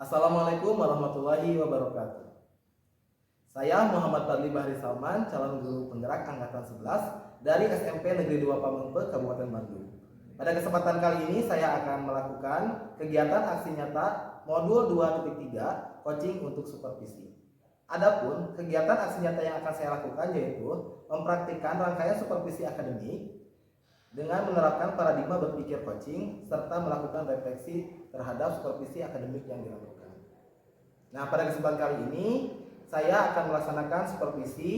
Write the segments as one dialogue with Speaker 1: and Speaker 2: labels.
Speaker 1: Assalamualaikum warahmatullahi wabarakatuh. Saya Muhammad Fadli Bahri Salman, calon guru penggerak angkatan 11 dari SMP Negeri 2 Pamengpe, Kabupaten Bandung. Pada kesempatan kali ini saya akan melakukan kegiatan aksi nyata modul 2.3 coaching untuk supervisi. Adapun kegiatan aksi nyata yang akan saya lakukan yaitu mempraktikkan rangkaian supervisi akademik dengan menerapkan paradigma berpikir coaching serta melakukan refleksi terhadap supervisi akademik yang dilakukan. Nah, pada kesempatan kali ini saya akan melaksanakan supervisi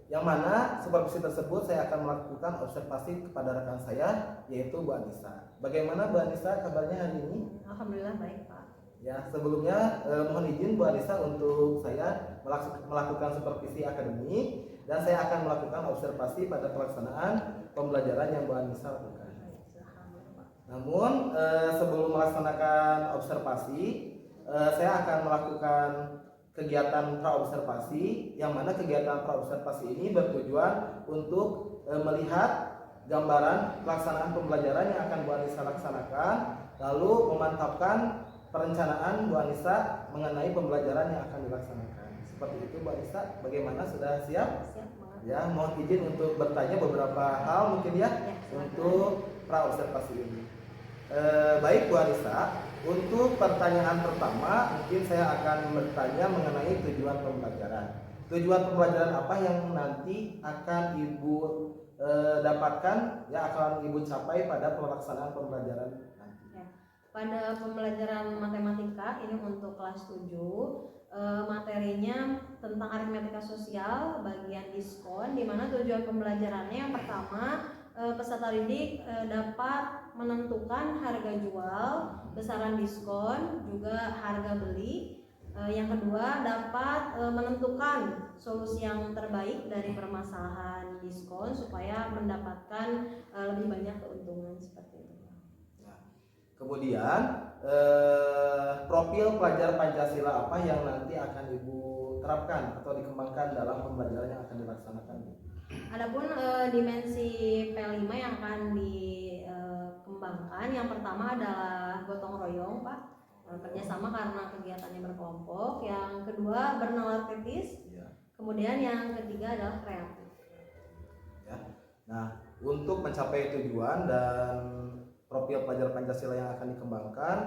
Speaker 1: yang mana supervisi tersebut saya akan melakukan observasi kepada rekan saya yaitu Bu Anissa. Bagaimana Bu Anissa kabarnya hari ini?
Speaker 2: Alhamdulillah baik, Pak.
Speaker 1: Ya, sebelumnya mohon izin Bu Anissa untuk saya melakukan supervisi akademik dan saya akan melakukan observasi pada pelaksanaan pembelajaran yang Bu Anissa lakukan. Namun sebelum melaksanakan observasi, saya akan melakukan kegiatan praobservasi, yang mana kegiatan praobservasi ini bertujuan untuk melihat gambaran pelaksanaan pembelajaran yang akan Bu Anissa laksanakan, lalu memantapkan perencanaan Bu Anissa mengenai pembelajaran yang akan dilaksanakan. Seperti itu Bu Anissa, bagaimana, sudah siap?
Speaker 2: Siap banget.
Speaker 1: Ya, mohon izin untuk bertanya beberapa hal mungkin ya untuk praobservasi ini. Baik Bu Anissa, untuk pertanyaan pertama mungkin saya akan bertanya mengenai tujuan pembelajaran. Tujuan pembelajaran apa yang nanti akan Ibu dapatkan, ya akan Ibu capai pada pelaksanaan pembelajaran nanti?
Speaker 2: Ya. Pada pembelajaran matematika ini untuk kelas 7, materinya tentang aritmetika sosial bagian diskon, di mana tujuan pembelajarannya yang pertama, peserta didik dapat menentukan harga jual, besaran diskon, juga harga beli. Yang kedua, dapat menentukan solusi yang terbaik dari permasalahan diskon supaya mendapatkan lebih banyak keuntungan, seperti itu.
Speaker 1: Nah, kemudian profil pelajar Pancasila apa yang nanti akan Ibu terapkan atau dikembangkan dalam pembelajaran yang akan dilaksanakan?
Speaker 2: Adapun dimensi P5 yang akan dikembangkan, yang pertama adalah gotong royong, Pak, kerjasama karena kegiatannya berkelompok. Yang kedua, bernalar kritis.
Speaker 1: Ya.
Speaker 2: Kemudian yang ketiga adalah kreatif.
Speaker 1: Ya. Nah, untuk mencapai tujuan dan profil pelajar Pancasila yang akan dikembangkan,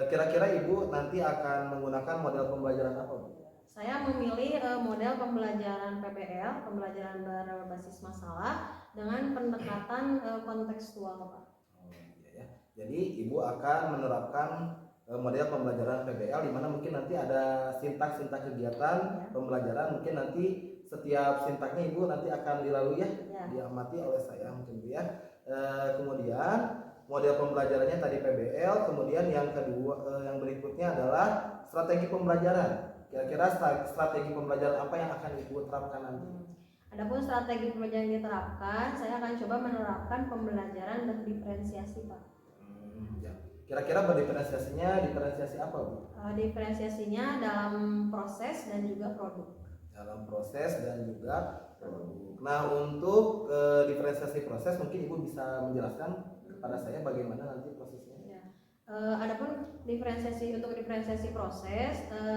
Speaker 1: kira-kira Ibu nanti akan menggunakan model pembelajaran apa, Bu?
Speaker 2: Saya memilih model pembelajaran PBL, pembelajaran berbasis masalah, dengan pendekatan kontekstual, Pak.
Speaker 1: Oh, iya ya. Jadi Ibu akan menerapkan model pembelajaran PBL, di mana mungkin nanti ada sintak-sintak kegiatan pembelajaran, mungkin nanti setiap sintaknya Ibu nanti akan dilalui ya, diamati oleh saya mungkin Bu ya. Kemudian model pembelajarannya tadi PBL, kemudian yang kedua, yang berikutnya adalah strategi pembelajaran. Kira-kira strategi pembelajaran apa yang akan Ibu terapkan nanti?
Speaker 2: Adapun strategi pembelajaran yang diterapkan, saya akan coba menerapkan pembelajaran berdiferensiasi, Pak.
Speaker 1: Ya. Kira-kira berdiferensiasinya, diferensiasi apa, Bu?
Speaker 2: Diferensiasinya dalam proses dan juga produk.
Speaker 1: Dalam proses dan juga produk. Nah, untuk diferensiasi proses mungkin Ibu bisa menjelaskan kepada saya bagaimana nanti prosesnya?
Speaker 2: Ya. Adapun diferensiasi proses,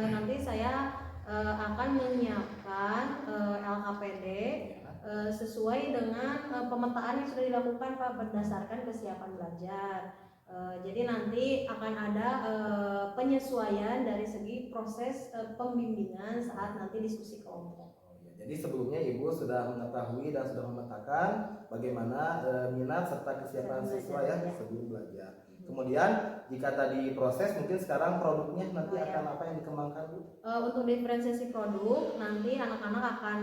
Speaker 2: nanti saya akan menyiapkan LKPD sesuai dengan pemetaan yang sudah dilakukan, Pak, berdasarkan kesiapan belajar. Jadi nanti akan ada penyesuaian dari segi proses pembimbingan saat nanti diskusi kelompok.
Speaker 1: Jadi sebelumnya Ibu sudah mengetahui dan sudah memetakan bagaimana minat serta kesiapan siswa ya sebelum belajar. Kemudian jika tadi proses, mungkin sekarang produknya nanti akan apa yang dikembangkan, Bu?
Speaker 2: Untuk diferensiasi produk, nanti anak-anak akan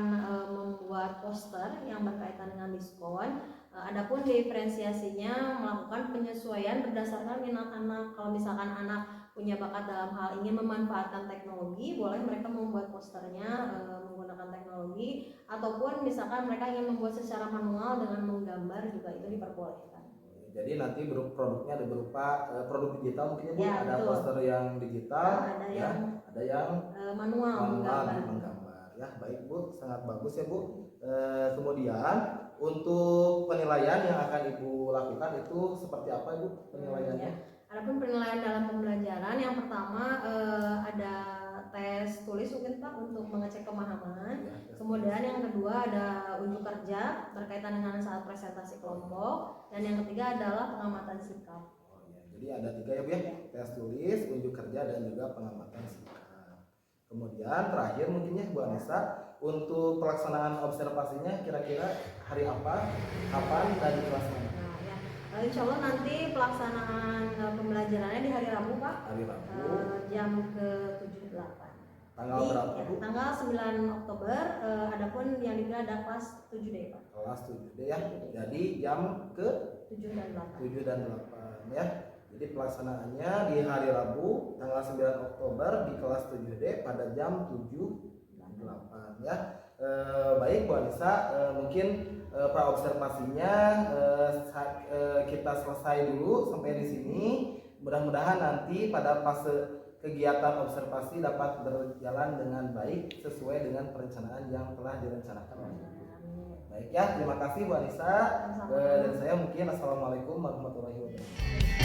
Speaker 2: membuat poster yang berkaitan dengan diskon. Adapun diferensiasinya melakukan penyesuaian berdasarkan minat anak. Kalau misalkan anak punya bakat dalam hal ingin memanfaatkan teknologi, boleh mereka membuat posternya menggunakan teknologi, ataupun misalkan mereka ingin membuat secara manual dengan menggambar, juga itu diperbolehkan.
Speaker 1: Jadi nanti produknya ada berupa produk digital mungkin ya, ada
Speaker 2: betul.
Speaker 1: Poster yang digital,
Speaker 2: ada yang
Speaker 1: manual
Speaker 2: menggambar.
Speaker 1: Ya, baik Bu, sangat bagus ya Bu. Kemudian untuk penilaian yang akan Ibu lakukan itu seperti apa, Ibu, penilaiannya?
Speaker 2: Adapun penilaian dalam pembelajaran yang pertama ada tes tulis mungkin Pak untuk mengecek pemahaman. Kemudian yang kedua ada unjuk kerja berkaitan dengan saat presentasi kelompok, dan yang ketiga adalah pengamatan sikap.
Speaker 1: Jadi ada 3 ya Bu ya, tes tulis, unjuk kerja, dan juga pengamatan sikap. Kemudian terakhir mungkin ya Bu Anissa, untuk pelaksanaan observasinya kira-kira hari apa, kapan, dan di kelas mana?
Speaker 2: Insya Allah nanti pelaksanaan pembelajarannya di hari Rabu Pak.
Speaker 1: Hari Rabu.
Speaker 2: Jam ke-7-8.
Speaker 1: Tanggal berapa Bu?
Speaker 2: Tanggal 9 Oktober. Adapun yang dipilih ada kelas 7D Pak.
Speaker 1: Kelas 7D ya. Jadi jam ke
Speaker 2: 7 dan 8.
Speaker 1: 7 dan 8 ya. Jadi pelaksanaannya di hari Rabu tanggal 9 Oktober di kelas 7D pada jam 7 dan 8 ya. Baik Bu Anissa, mungkin praobservasinya kita selesai dulu sampai di sini. Mudah-mudahan nanti pada fase kegiatan observasi dapat berjalan dengan baik sesuai dengan perencanaan yang telah direncanakan. Baik ya, terima kasih Bu Anissa. Dan saya mungkin assalamualaikum warahmatullahi wabarakatuh.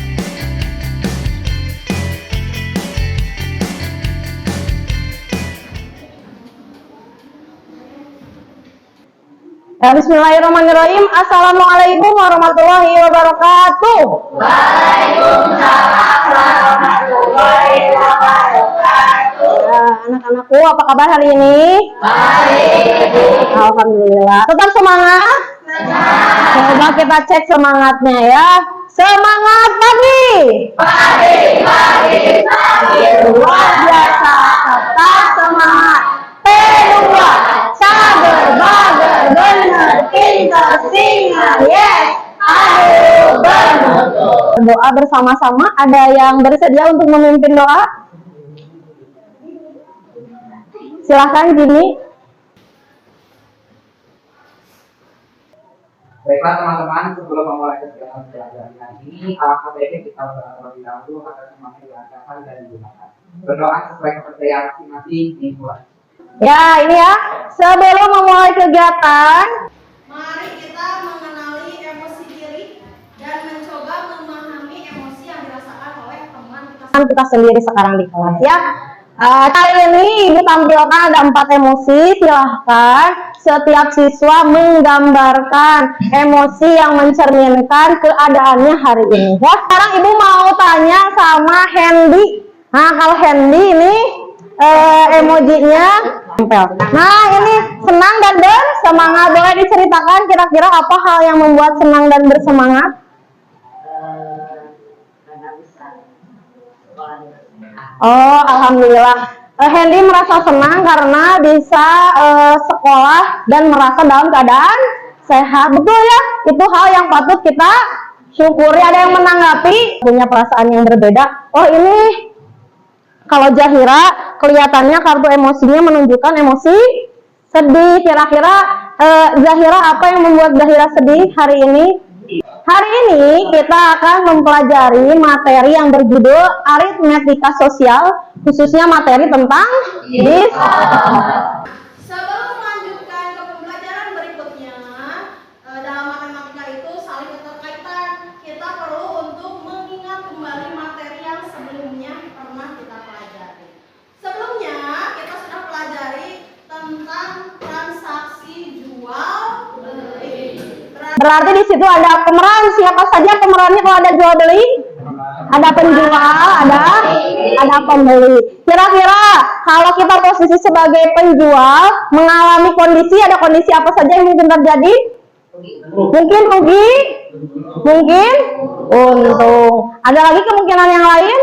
Speaker 3: Bismillahirrahmanirrahim. Assalamualaikum warahmatullahi wabarakatuh.
Speaker 4: Waalaikumsalam warahmatullahi wabarakatuh.
Speaker 3: Anak-anakku, apa kabar hari ini?
Speaker 4: Baik.
Speaker 3: Alhamdulillah. Tetap semangat. Coba kita cek semangatnya ya. Semangat pagi.
Speaker 4: Pagi.
Speaker 3: Luar biasa. Tetap semangat. P2. Sabar, bager, bener, pintar, singa, yes. Aduh, bener. Doa bersama-sama. Ada yang bersedia untuk memimpin doa? Silahkan Jimmy.
Speaker 5: Baiklah teman-teman, sebelum memulai kegiatan pelajaran ini, alangkah baiknya kita berdoa terlebih dahulu agar semuanya dilancarkan dan digunakan. Berdoa sesuai kepercayaan masing-masing dimulai.
Speaker 3: Ya, ini ya. Sebelum memulai kegiatan,
Speaker 2: Mari kita mengenali emosi diri dan mencoba memahami emosi yang dirasakan oleh teman
Speaker 3: kita sendiri sekarang di kelas ya. Kali ini Ibu tampilkan ada 4 emosi. Silahkan setiap siswa menggambarkan emosi yang mencerminkan keadaannya hari ini ya. Sekarang Ibu mau tanya sama Hendy. Nah, kalau Hendy ini emojinya tempel. Nah, ini senang dan bersemangat. Boleh diceritakan kira-kira apa hal yang membuat senang dan bersemangat? Oh, alhamdulillah. Hendy merasa senang karena bisa sekolah dan merasa dalam keadaan sehat. Betul ya? Itu hal yang patut kita syukuri. Ada yang menanggapi punya perasaan yang berbeda. Oh, ini kalau Zahira kelihatannya kartu emosinya menunjukkan emosi sedih. Kira-kira Zahira apa yang membuat Zahira sedih hari ini? Hari ini kita akan mempelajari materi yang berjudul aritmetika sosial, khususnya materi tentang
Speaker 2: Sebelum melanjutkan ke pembelajaran berikutnya, dalam matematika itu saling keterkaitan. Kita perlu untuk mengingat kembali materi yang sebelumnya pernah kita pelajari. Sebelumnya kita sudah pelajari tentang transaksi jual beli.
Speaker 3: Berarti di situ ada pemeran. Siapa saja pemerannya kalau ada jual beli? Ada penjual, ada pembeli. Kira-kira kalau kita posisi sebagai penjual mengalami ada kondisi apa saja yang mungkin terjadi? Mungkin rugi, mungkin untung. Ada lagi kemungkinan yang lain?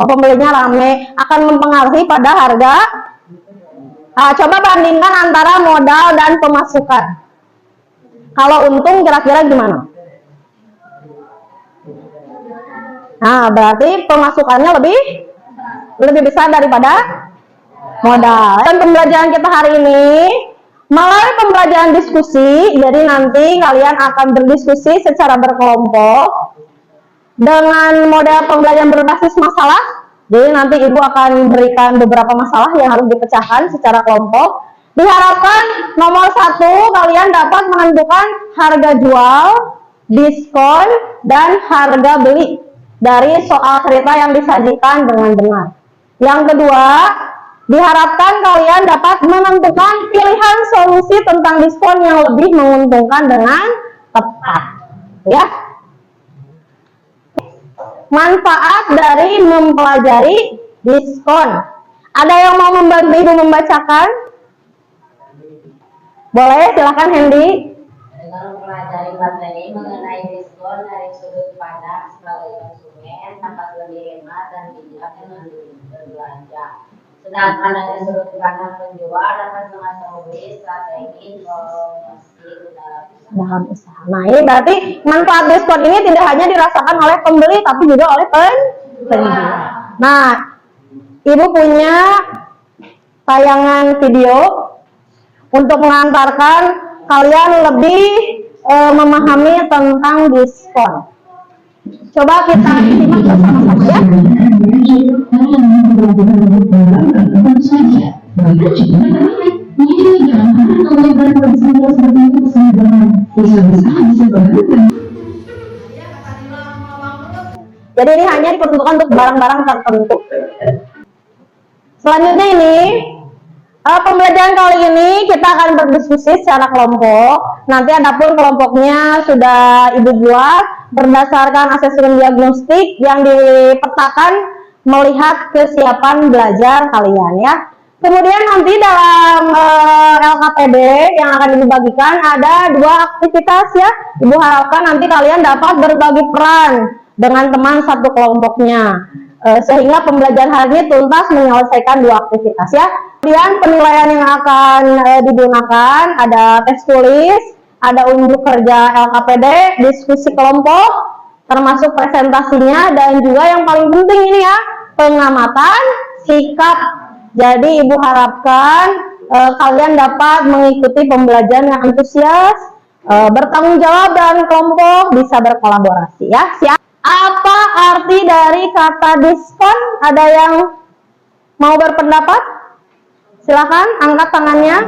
Speaker 3: Oh, pembelinya rame, akan mempengaruhi pada harga. Coba bandingkan antara modal dan pemasukan. Kalau untung kira-kira gimana? Nah, berarti pemasukannya lebih besar daripada modal. Dan pembelajaran kita hari ini melalui pembelajaran diskusi. Jadi nanti kalian akan berdiskusi secara berkelompok dengan model pembelajaran berbasis masalah. Jadi nanti Ibu akan berikan beberapa masalah yang harus dipecahkan secara kelompok. Diharapkan nomor 1 kalian dapat menentukan harga jual, diskon, dan harga beli dari soal cerita yang disajikan dengan benar. Yang kedua, diharapkan kalian dapat menentukan pilihan solusi tentang diskon yang lebih menguntungkan dengan tepat. Ya. Manfaat dari mempelajari diskon. Ada yang mau membantu Ibu membacakan? Boleh, silakan Hendy.
Speaker 4: Dengan mempelajari materi mengenai diskon dari sudut pandang sebagai konsumen dapat lebih hemat dan bijak dengan berbelanja. Sedangkan dari sudut pandang penjual dapat mengetahui strategi promosi
Speaker 3: Dalam usaha. Nah, ini berarti manfaat diskon ini tidak hanya dirasakan oleh pembeli tapi juga oleh penjual. Nah, Ibu punya tayangan video untuk mengantarkan kalian lebih memahami tentang diskon. Coba kita simak bersama-sama ya. Jadi ini hanya diperuntukkan untuk barang-barang tertentu. Selanjutnya ini pembelajaran kali ini kita akan berdiskusi secara kelompok. Nanti adapun kelompoknya sudah Ibu buat berdasarkan asesmen diagnostik yang dipetakan melihat kesiapan belajar kalian ya. Kemudian nanti dalam LKPD yang akan Ibu bagikan ada 2 aktivitas ya. Ibu harapkan nanti kalian dapat berbagi peran dengan teman satu kelompoknya. Sehingga pembelajaran hari ini tuntas menyelesaikan 2 aktivitas ya. Kemudian penilaian yang akan digunakan ada tes tulis, ada unjuk kerja LKPD, diskusi kelompok, termasuk presentasinya, dan juga yang paling penting ini ya, pengamatan sikap. Jadi Ibu harapkan kalian dapat mengikuti pembelajaran yang antusias, bertanggung jawab dan kelompok bisa berkolaborasi ya. Siap? Apa arti dari kata diskon? Ada yang mau berpendapat? Silakan angkat tangannya.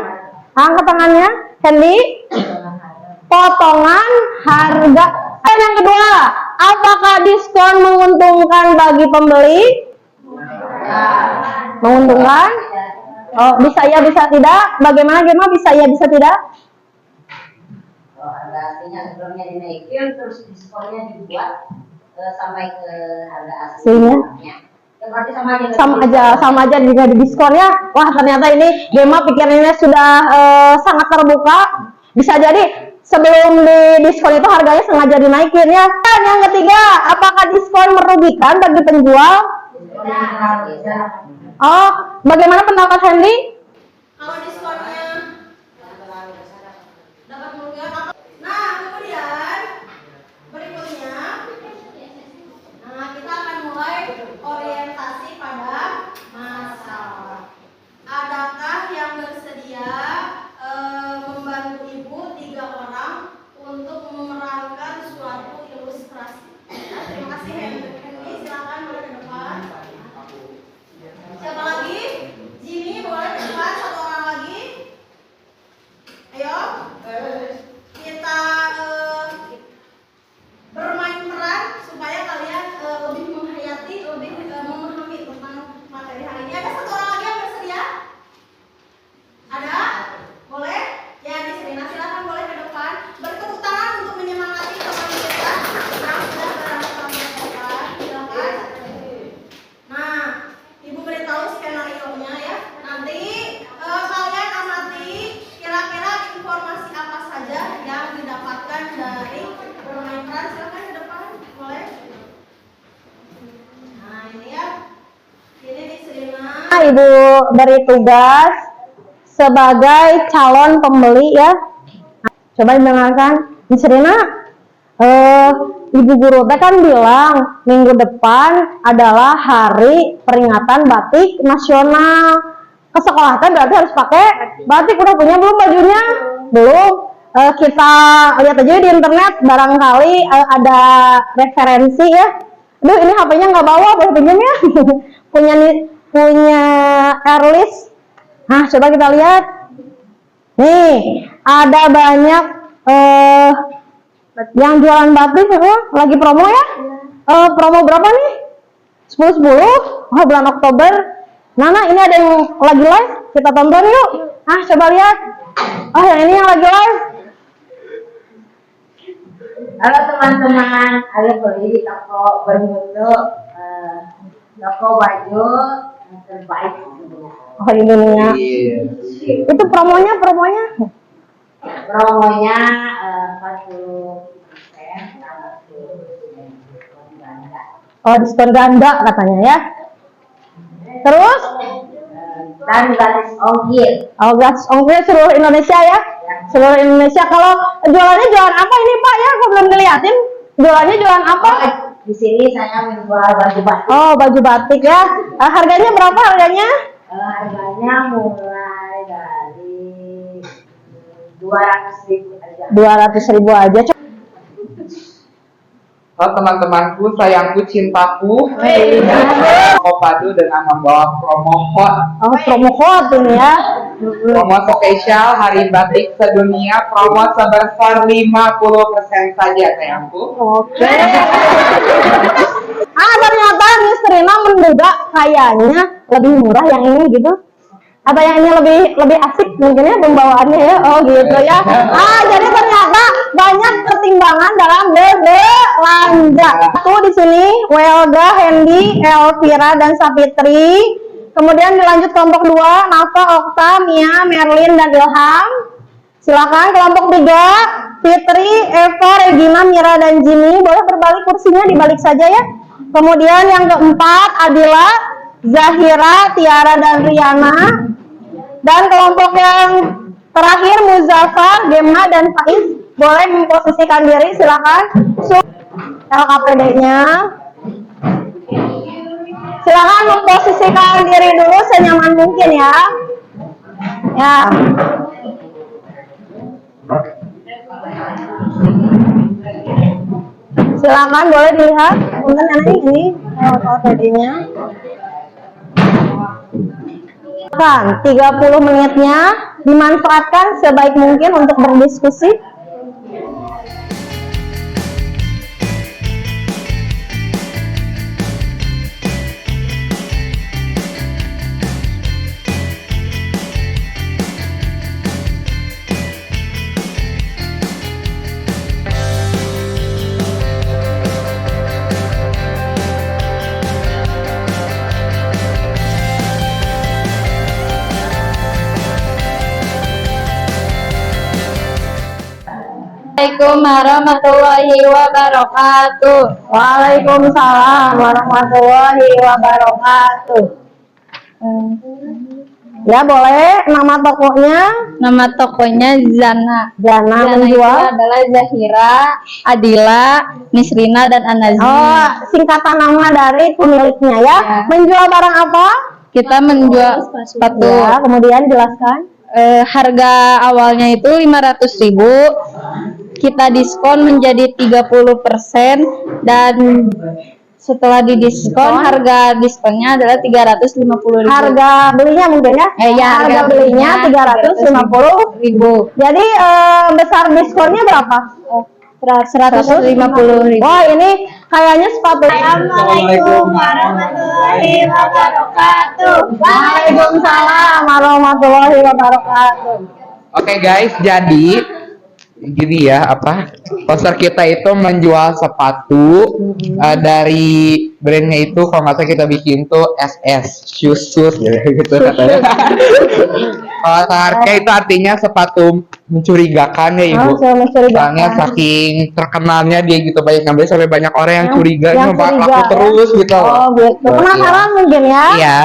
Speaker 3: Angkat tangannya. Hendy. Potongan harga. Dan yang kedua, apakah diskon menguntungkan bagi pembeli? Menguntungkan? Oh, bisa ya, bisa tidak. Bagaimana bisa ya, bisa tidak?
Speaker 4: artinya sebelumnya dinaikin terus diskonnya dibuat sampai ke harga
Speaker 3: aslinya.
Speaker 4: Ya, berarti sama aja.
Speaker 3: Sama aja juga di diskon ya. Wah, ternyata ini Gema pikirannya sudah sangat terbuka. Bisa jadi sebelum di diskon itu harganya sengaja dinaikin ya. Dan yang ketiga, apakah diskon merugikan bagi penjual? Oh, bagaimana pendapat Hendy?
Speaker 2: Kalau diskonnya dapat merugikan. Nah, kemudian berikutnya, kita akan mulai orientasi pada masalah. Adakah yang bersedia membantu Ibu 3 orang untuk memerankan suatu ilustrasi? Terima kasih Hendy, silakan boleh ke depan. Siapa lagi? Jimmy boleh ke depan, 1 orang lagi. Ayo, kita bermain peran supaya kalian lebih menghayati, lebih memahami tentang materi hari ini. Ada 1 orang lagi yang bersedia? Ada? Boleh? Ya, di Serina silakan boleh ke depan. Beri tepuk tangan untuk menyemangati teman kita yang sudah berangkat ke depan. Silakan. Nah, Ibu beritahu skenario-nya ya. Nanti kalian amati kira-kira informasi apa saja yang didapatkan dari bermain peran. Silakan ke depan, boleh. Nah, ini ya. Ini di Serina.
Speaker 3: Ibu beri tugas sebagai calon pembeli ya. Coba didengarkan. Di Serina, Ibu guru teh kan bilang minggu depan adalah hari peringatan batik nasional. Ke sekolah teh berarti harus pakai batik. Udah punya belum bajunya? Belum. Kita lihat aja di internet, barangkali ada referensi ya. Aduh, ini HP-nya nggak bawa, boleh pinjam ya? punya Airlist. Nah, coba kita lihat. Nih, ada banyak Yang jualan batik lagi promo ya? Promo berapa nih? 10-10? Oh, bulan Oktober. Nana, ini ada yang lagi live, kita tonton yuk. Coba lihat. Oh, yang ini yang lagi live.
Speaker 4: Halo teman-teman, kalian beli di toko bermutu, toko baju yang terbaik.
Speaker 3: Oh, ini nih.
Speaker 5: Iya.
Speaker 3: Itu promonya.
Speaker 4: Promonya 40%,
Speaker 3: Oh, diskon ganda katanya ya. Terus?
Speaker 4: dan gratis ongkir.
Speaker 3: Oh, gratis ongkir seluruh Indonesia ya? Seluruh Indonesia. Kalau jualannya jualan apa ini Pak ya? Aku belum ngeliatin. Jualannya jualan apa?
Speaker 4: Di sini saya menjual baju batik.
Speaker 3: Oh, baju batik ya. Harganya berapa harganya?
Speaker 4: Harganya mulai dari 200.000 aja.
Speaker 3: 200.000 aja.
Speaker 5: Oh, teman-temanku, sayangku, cintaku, Kopadu dengan membawa promo hot.
Speaker 3: Oh, promo code ini ya.
Speaker 5: Promo spesial Hari Batik Sedunia, promo sebesar 50% saja, sayangku.
Speaker 3: Oke. Ternyata Miss Rina menduga kayaknya lebih murah yang ini gitu. Atau yang ini lebih asik mungkin ya pembawaannya ya. Oh gitu ya. Jadi ternyata banyak pertimbangan dalam berbelanja. Tuh di sini Welga, Hendy, Elvira dan Sapitri. Kemudian dilanjut kelompok 2, Nafa, Okta, Mia, Merlin dan Ilham. Silakan kelompok 3, Fitri, Eva, Regina, Mira dan Jimmy. Boleh berbalik kursinya, dibalik saja ya. Kemudian yang keempat Adila, Zahira, Tiara dan Riana. Dan kelompok yang terakhir Muzaffar, Gemma dan Faiz. Boleh memposisikan diri, silakan. LKPD-nya. Silakan memposisikan diri dulu senyaman mungkin ya. Ya. Silakan boleh dilihat. Kemudian ini LKPD-nya. Kan 30 menitnya dimanfaatkan sebaik mungkin untuk berdiskusi.
Speaker 6: Assalamualaikum warahmatullahi wabarakatuh.
Speaker 3: Waalaikumsalam warahmatullahi wabarakatuh. Ya boleh, nama tokonya?
Speaker 6: Nama tokonya Zana.
Speaker 3: Zana
Speaker 6: Itu
Speaker 3: menjual.
Speaker 6: adalah Zahira, Adila, Misrina dan Anazi.
Speaker 3: Oh, singkatan nama dari pemiliknya ya. Menjual barang apa?
Speaker 6: Kita menjual sepatu.
Speaker 3: Ya, kemudian jelaskan.
Speaker 6: Harga awalnya itu 500.000. Kita diskon menjadi 30% dan setelah didiskon harga diskonnya adalah 350.000.
Speaker 3: Harga belinya mungkin ya?
Speaker 6: Ya,
Speaker 3: harga belinya 350.000. Jadi besar diskonnya berapa?
Speaker 6: 150.000.
Speaker 3: Wah, ini kayaknya sepatu.
Speaker 6: Assalamualaikum warahmatullahi wabarakatuh.
Speaker 3: Waalaikumsalam warahmatullahi wabarakatuh.
Speaker 5: Oke guys, jadi gini ya, poster kita itu menjual sepatu dari brandnya itu kalau nggak salah kita bikin tuh SS shoes gitu katanya. Kalau seharga itu artinya sepatu mencurigakan ya ibu. Soalnya saking terkenalnya dia gitu banyak ngambil sampai banyak orang yang curiga ini laku terus gitu.
Speaker 3: Oh gitu. Penasaran mungkin ya?
Speaker 5: Iya.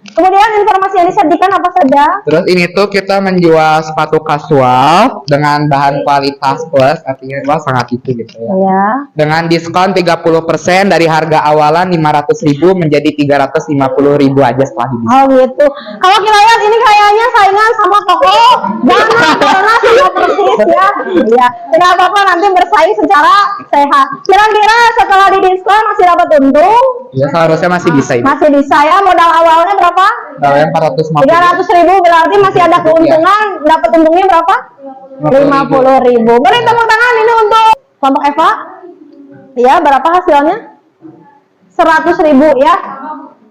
Speaker 3: Kemudian informasi yang disajikan apa saja?
Speaker 5: Terus ini tuh kita menjual sepatu kasual dengan bahan kualitas plus, artinya wah sangat itu gitu ya.
Speaker 3: Iya.
Speaker 5: Dengan diskon 30% dari harga awalan 500.000 menjadi 350.000 aja setelah didiskon.
Speaker 3: Oh gitu. Kalau kita lihat ini kayaknya saingan sama toko Jangan karena sama persis ya. Iya. Tidak apa-apa nanti bersaing secara sehat. Kira-kira setelah didiskon masih dapat untung?
Speaker 5: Ya seharusnya masih bisa ini.
Speaker 3: Masih bisa ya. Modal awalnya berapa?
Speaker 5: Awalnya 450.
Speaker 3: 300.000 berarti masih ada keuntungan. Dapat untungnya berapa? 50.000. Beri tepuk tangan ini untuk Kelompok Eva? Ya, berapa hasilnya? 100.000 ya.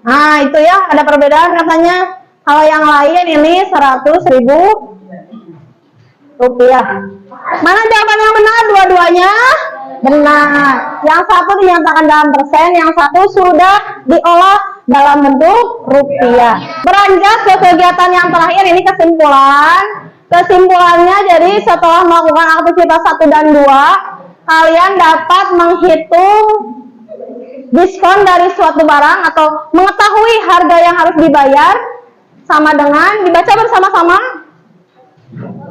Speaker 3: Nah, itu ya, ada perbedaan katanya. Kalau yang lain ini 100.000 rupiah. Mana jawaban yang benar? Dua-duanya benar. Yang satu dinyatakan dalam persen, yang satu sudah diolah dalam bentuk rupiah. Beranjak ke kegiatan yang terakhir, ini kesimpulan. Kesimpulannya, jadi setelah melakukan aktivitas 1 dan 2, kalian dapat menghitung diskon dari suatu barang atau mengetahui harga yang harus dibayar sama dengan, dibaca bersama-sama,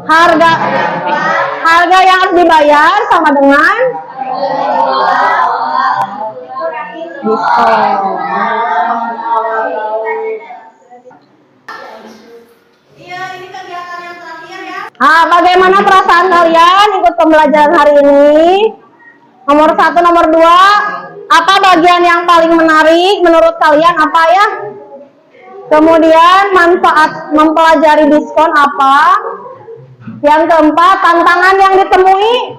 Speaker 3: harga yang harus dibayar sama dengan diskon.
Speaker 2: Iya, ini kegiatan yang terakhir ya.
Speaker 3: Bagaimana perasaan kalian ikut pembelajaran hari ini? Nomor 1, nomor 2, apa bagian yang paling menarik menurut kalian, apa ya? Kemudian manfaat mempelajari diskon apa? Yang keempat, tantangan yang ditemui.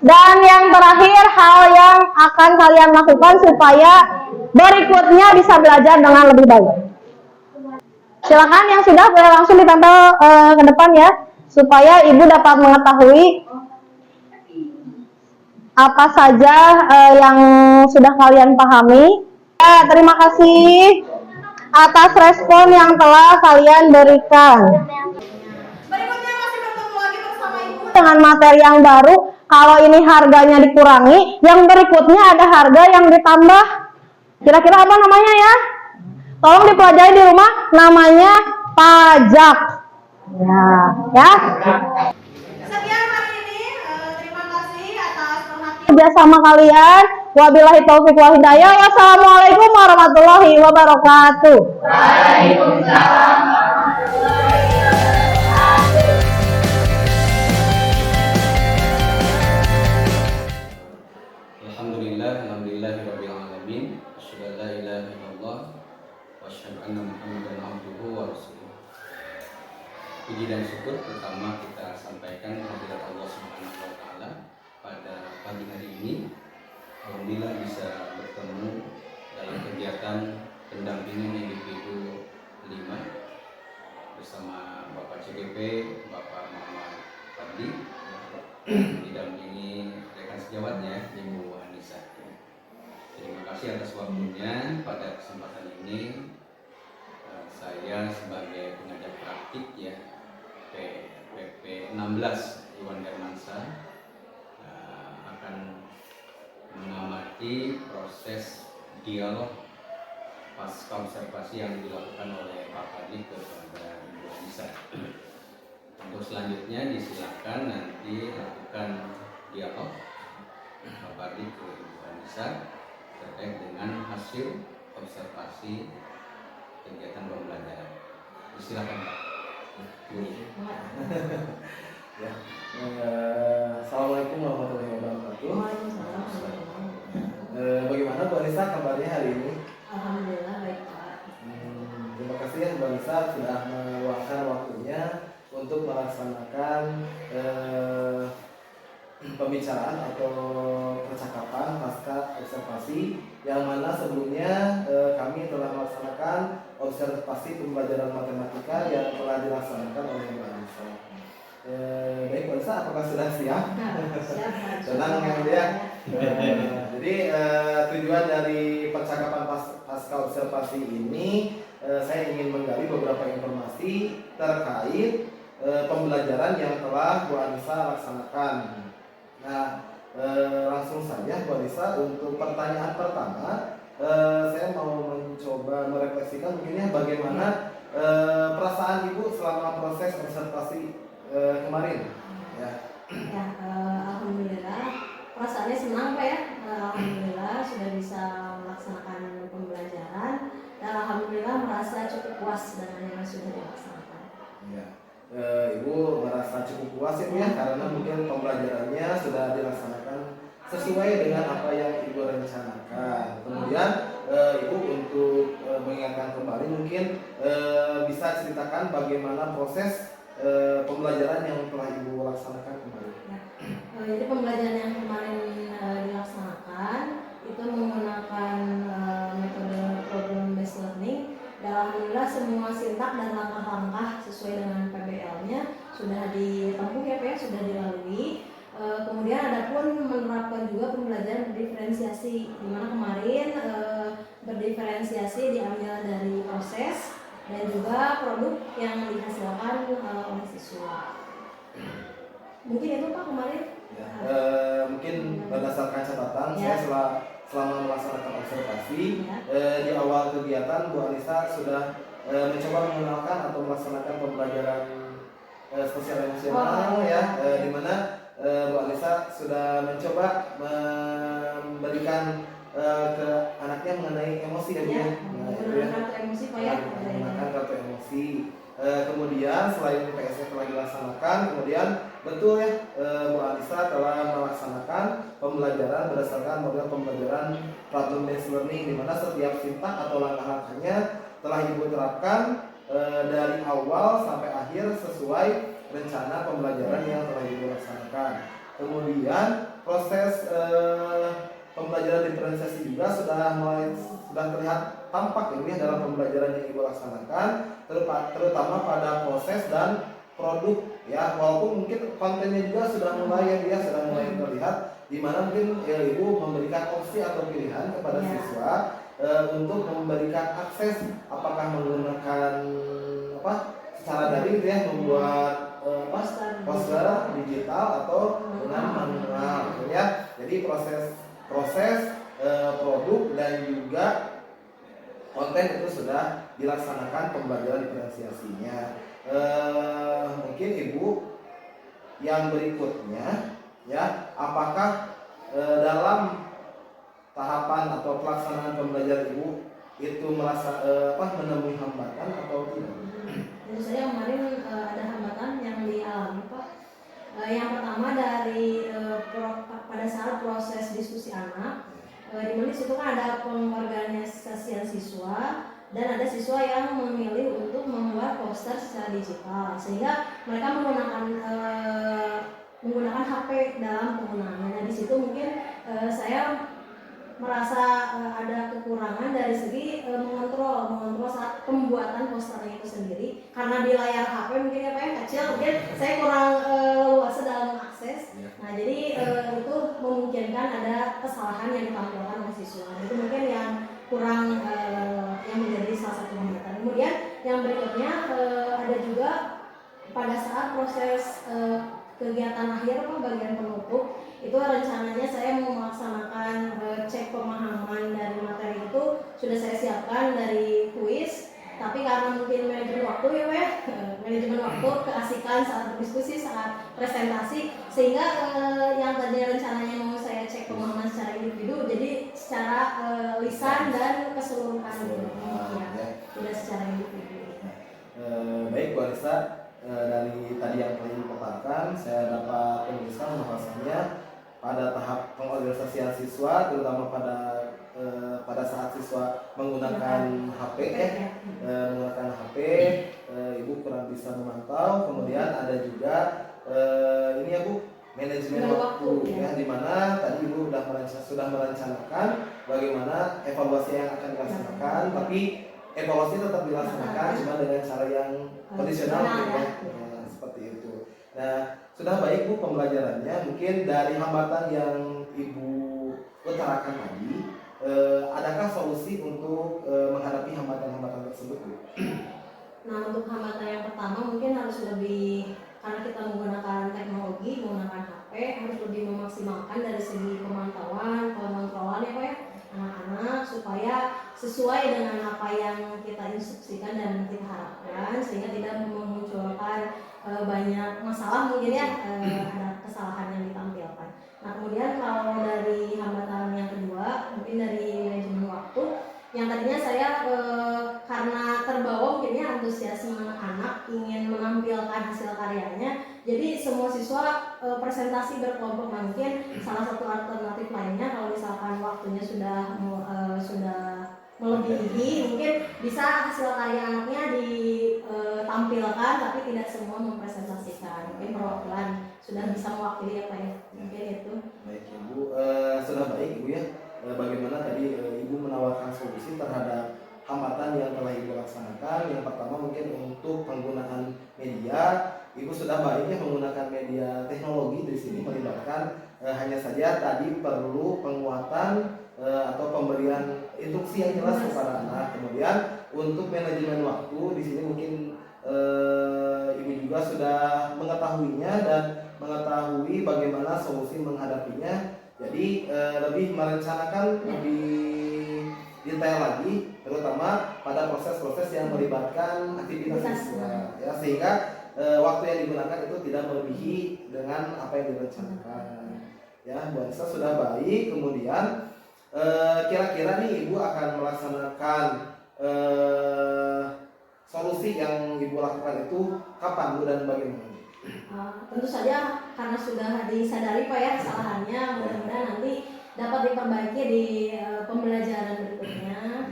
Speaker 3: Dan yang terakhir, hal yang akan kalian lakukan supaya berikutnya bisa belajar dengan lebih baik. Silakan yang sudah boleh langsung ditempel ke depan ya, supaya ibu dapat mengetahui apa saja yang sudah kalian pahami. Terima kasih atas respon yang telah kalian berikan.
Speaker 2: Berikutnya masih bertemu lagi bersama Ibu
Speaker 3: Dengan materi yang baru, kalau ini harganya dikurangi, yang berikutnya ada harga yang ditambah. Kira-kira apa namanya ya? Tolong dipelajari di rumah, namanya pajak. Ya.
Speaker 2: Sekian hari ini, terima kasih atas perhatian.
Speaker 3: Kerjasama kalian. Wabillahi taufiq wal hidayah. Wassalamualaikum warahmatullahi wabarakatuh.
Speaker 7: Alhamdulillahirabbil alamin. Asyhadu an la ilaha illallah wa asyhadu anna Muhammadan abduhu wa rasuluh. Puji dan syukur pertama kita sampaikan kehadirat Allah Subhanahu wa taala pada pagi hari ini. Alhamdulillah bisa bertemu dalam kegiatan pendampingan individu 5 bersama Bapak CGP, Bapak Muhammad Fadli, didampingi rekan sejawatnya Ibu Anissa. Terima kasih atas waktunya. Pada kesempatan ini saya sebagai pengajar praktik ya PP 16 Iwan Hermansyah akan mengamati proses dialog pasca observasi yang dilakukan oleh Pak Fadli kepada Ibu Anissa. Untuk selanjutnya disilakan nanti lakukan dialog Pak Fadli ke Ibu Anissa terkait dengan hasil observasi kegiatan pembelajaran. Silakan Pak.
Speaker 1: Ya. Assalamualaikum warahmatullahi wabarakatuh. Bagaimana Bu Anissa kabarnya hari ini?
Speaker 2: Alhamdulillah baik Pak.
Speaker 1: Terima kasih ya Bu Anissa sudah meluangkan waktunya untuk melaksanakan pembicaraan atau percakapan pasca observasi yang mana sebelumnya kami telah melaksanakan observasi pembelajaran matematika yang telah dilaksanakan oleh Bu Anissa. Baik Bu Anissa, apakah sudah siap? Tenang ya Bu ya. Jadi tujuan dari percakapan pasca observasi ini saya ingin menggali beberapa informasi terkait pembelajaran yang telah Bu Anissa laksanakan. Nah, langsung saja Bu Anissa, untuk pertanyaan pertama saya mau mencoba merefleksikan mungkinnya bagaimana perasaan Ibu selama proses observasi kemarin ya.
Speaker 2: Alhamdulillah perasaannya senang Pak ya. Alhamdulillah sudah bisa melaksanakan pembelajaran dan alhamdulillah merasa cukup puas dengan yang sudah dilaksanakan.
Speaker 1: Ya. Ibu merasa cukup puas ya Bu ya, karena mungkin pembelajarannya sudah dilaksanakan sesuai dengan apa yang Ibu rencanakan. Kemudian Ibu untuk mengingatkan kembali mungkin bisa ceritakan bagaimana proses pembelajaran yang telah Ibu laksanakan kemarin.
Speaker 2: Ya. Jadi pembelajaran yang kemarin sudah ditempuh ya Pak ya, sudah dilalui. Kemudian ada pun menerapkan juga pembelajaran berdiferensiasi, di mana kemarin berdiferensiasi diambil dari proses dan juga produk yang dihasilkan oleh siswa. Mungkin itu Pak kemarin.
Speaker 1: Ya, mungkin berdasarkan catatan
Speaker 2: Ya.
Speaker 1: saya selama melaksanakan observasi
Speaker 2: Ya.
Speaker 1: di awal kegiatan Bu Anissa sudah mencoba mengenalkan atau melaksanakan pembelajaran sosial emosional ya, di mana Bu Anissa sudah mencoba memberikan ke anaknya mengenai emosi ya Bu ya. Nah, itu ya.
Speaker 2: Menggunakan kartu emosi Pak ya.
Speaker 1: Menggunakan kartu emosi. Kemudian selain PSF telah dilaksanakan, kemudian betul ya Bu Anissa telah melaksanakan pembelajaran berdasarkan model pembelajaran problem based learning, di mana setiap sintak atau langkah-langkahnya telah Ibu terapkan dari awal sampai akhir sesuai rencana pembelajaran yang telah Ibu laksanakan. Kemudian proses pembelajaran diferensiasi juga sudah terlihat tampak ini dalam pembelajaran yang Ibu laksanakan, terutama pada proses dan produk ya, walaupun mungkin kontennya juga sudah mulai sudah mulai terlihat, di mana mungkin Ibu memberikan opsi atau pilihan kepada siswa untuk memberikan akses, apakah menggunakan secara daring gitu ya, membuat poster digital atau dengan manual gitu ya. Jadi proses produk dan juga konten itu sudah dilaksanakan pembelajaran diferensiasinya. Mungkin Ibu yang berikutnya ya, apakah dalam tahapan atau pelaksanaan pembelajaran Ibu itu merasa menemui hambatan atau tidak?
Speaker 2: Tentu saja kemarin ada hambatan yang dialami Pak. Yang pertama dari pada saat proses diskusi anak, di mana situ kan ada pengorganisasian siswa dan ada siswa yang memilih untuk membuat poster secara digital, sehingga mereka menggunakan HP dalam penggunaannya. Nah, di situ mungkin saya merasa ada kekurangan dari segi mengontrol saat pembuatan posternya itu sendiri, karena di layar HP mungkin ya Pak yang kecil, mungkin saya kurang luas dalam mengakses. Nah, jadi itu memungkinkan ada kesalahan yang ditampilkan oleh siswa. Itu mungkin yang kurang yang menjadi salah satu hambatan. Kemudian yang berikutnya ada juga pada saat proses kegiatan akhir bagian penutup itu rencananya saya mau melaksanakan cek pemahaman dari materi itu sudah saya siapkan dari kuis, tapi karena mungkin manajemen waktu ya Pak, manajemen waktu, keasikan saat berdiskusi, saat presentasi, sehingga yang tadinya rencananya mau saya cek pemahaman secara individu jadi secara lisan dan keseluruhan gitu. Ya, tidak secara individu.
Speaker 1: Baik Bu Anissa, dari tadi yang telah dipaparkan, saya dapat menuliskan bahwasanya pada tahap pengorganisasian siswa, terutama pada saat siswa menggunakan HP menggunakan HP, Ibu kurang bisa memantau. Kemudian ada juga ini ya Bu, manajemen waktu ya, di mana tadi Ibu sudah merencanakan bagaimana evaluasi yang akan dilaksanakan, tapi evaluasi tetap dilaksanakan cuma dengan cara yang kondisional ya. Seperti itu. Nah, sudah baik Bu pembelajarannya. Mungkin dari hambatan yang Ibu utarakan tadi, adakah solusi untuk menghadapi hambatan-hambatan tersebut Bu?
Speaker 2: Nah, untuk hambatan yang pertama mungkin harus lebih, karena kita menggunakan teknologi, menggunakan HP, harus lebih memaksimalkan dari segi pemantauan, pengontrolan ya Pak ya, anak-anak, supaya sesuai dengan apa yang kita instruksikan dan kita harapkan, sehingga tidak memunculkan banyak masalah mungkin ya, ada kesalahan yang ditampilkan. Nah, kemudian kalau dari hambatan yang kedua mungkin dari manajemen waktu, yang tadinya saya karena terbawa mungkin ya antusiasme anak-anak ingin menampilkan hasil karyanya, jadi semua siswa presentasi berkelompok. Nah, mungkin salah satu alternatif lainnya kalau misalkan waktunya sudah melebihi, mungkin bisa hasil karya anaknya ditampilkan tapi tidak semua mempresentasikan, mungkin perwakilan sudah bisa mewakili ya Pak ya, mungkin itu.
Speaker 1: Baik Ibu, sudah baik Ibu ya, bagaimana tadi Ibu menawarkan solusi terhadap hambatan yang telah Ibu laksanakan. Yang pertama mungkin untuk penggunaan media, Ibu sudah baiknya menggunakan media teknologi di sini melibatkan hanya saja tadi perlu penguatan atau pemberian instruksi yang jelas kepada anak. Kemudian untuk manajemen waktu di sini mungkin ibu juga sudah mengetahuinya dan mengetahui bagaimana solusi menghadapinya. Jadi lebih merencanakan lebih detail lagi, terutama pada proses-proses yang melibatkan aktivitas siswa, ya, sehingga waktu yang digunakan itu tidak melebihi dengan apa yang direncanakan. Ya, Bu Anissa sudah baik. Kemudian kira-kira nih Ibu akan melaksanakan solusi yang Ibu lakukan itu kapan, Bu, dan bagaimana?
Speaker 2: Tentu saja karena sudah disadari Pak ya kesalahannya, mudah-mudahan nanti dapat diperbaiki di pembelajaran berikutnya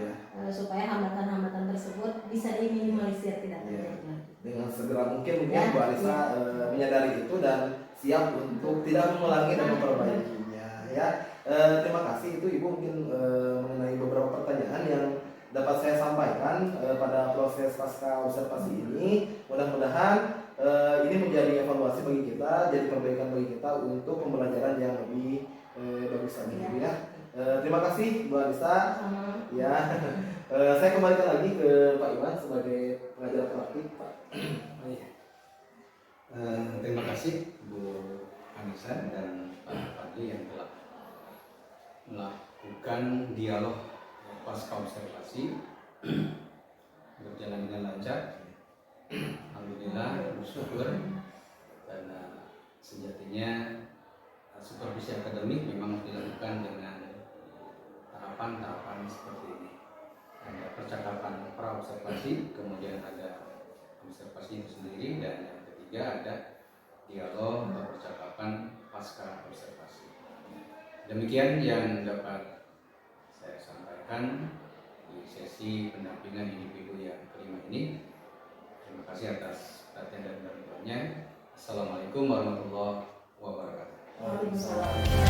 Speaker 2: supaya hambatan-hambatan tersebut bisa diminimalisir tidak terjadi.
Speaker 1: Dengan segera mungkin Bu Anissa menyadari itu dan siap untuk tidak mengulangi dan memperbaikinya, ya. Terima kasih, itu Ibu mungkin mengenai beberapa pertanyaan yang dapat saya sampaikan pada proses pasca observasi ini. Mudah-mudahan ini menjadi evaluasi bagi kita, jadi perbaikan bagi kita untuk pembelajaran yang lebih bagus lagi, ya. Terima kasih Bu Anissa. Ya, saya kembalikan lagi ke Pak Iwan sebagai pengajar praktik, Pak.
Speaker 7: Terima kasih Bu Anissa dan Pak Fadli yang telah melakukan dialog pasca observasi berjalan dengan lancar. Alhamdulillah, bersyukur, karena sejatinya supervisi akademik memang dilakukan dengan tahapan-tahapan seperti ini. Ada percakapan pra-observasi, kemudian ada observasi itu sendiri, dan yang ketiga ada dialog atau percakapan pasca observasi. Demikian yang dapat saya sampaikan di sesi pendampingan individu yang kelima ini. Terima kasih atas perhatian dan bantuannya. Assalamualaikum warahmatullahi wabarakatuh.
Speaker 2: Waalaikumsalam.